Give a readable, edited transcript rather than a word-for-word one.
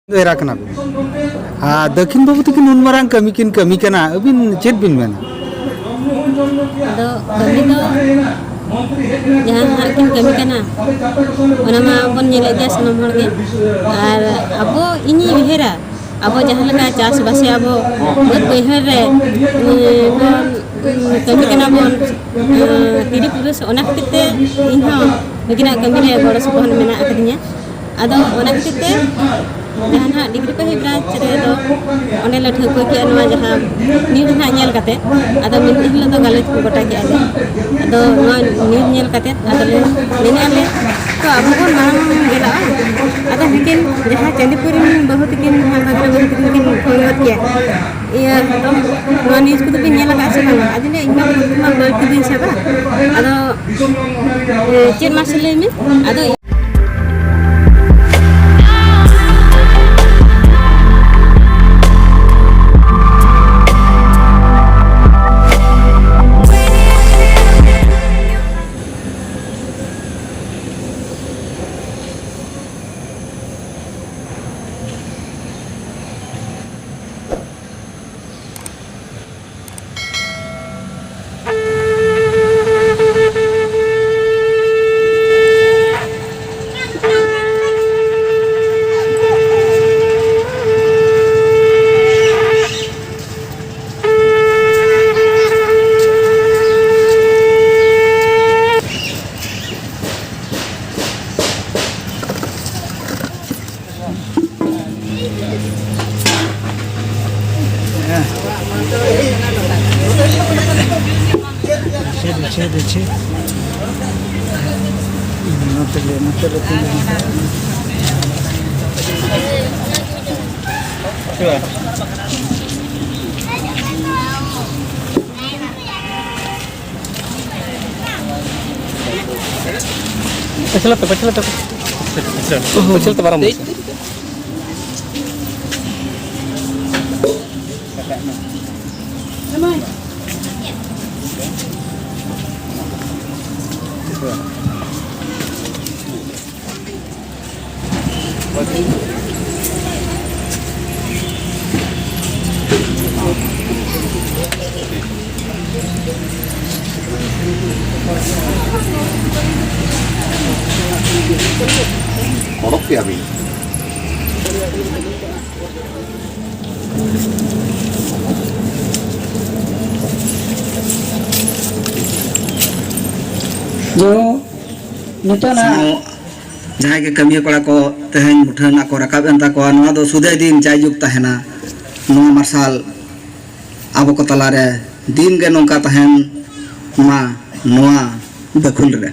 Era कना दक्षिण बाबू तक नुन मारांग कमी किन कमी कना अबिन चेत बिन मेना दो कमी दो जहाँ हाकिन कमी कना ओना मा बन नेले दिया सनम हर के आर अबो इनी बिहेरा अबो जहाँ लगा चास बसे अबो बहुत बेहर रे कमी कना बन तिरी पुरुष ओना किते इनहा बिना कमी रे बड़ सुबहन मेना अकदिया आदो ओना किते जहाँ डिग्री पे ब्रांच रे दो ओने लठ को के नवा जहाँ न्यूज ना नेल कते आदो मिन हिल दो गाले को गोटा के आले आदो नवा न्यूज नेल कते आदो ले मेने आले तो अब को मांग गेला आदो लेकिन जहाँ चंदीपुर में बहुत किन जहाँ बगरा बहुत किन फोन किया ये तो नवा न्यूज को तो भी नेल का से आज ने इमा मा बल्कि दिन सेबा आदो चेर मासले में आदो छे Pecel barang Kodok ya, Bi? जो नितोना जहाँ के कमी कड़ा को तेहन मुठन को रकाब एंता को नवा दो सुदे दिन जायजुक तहना नवा मार्शल आबो को तलारे दिन के नौका तहन मा नवा बखुल रे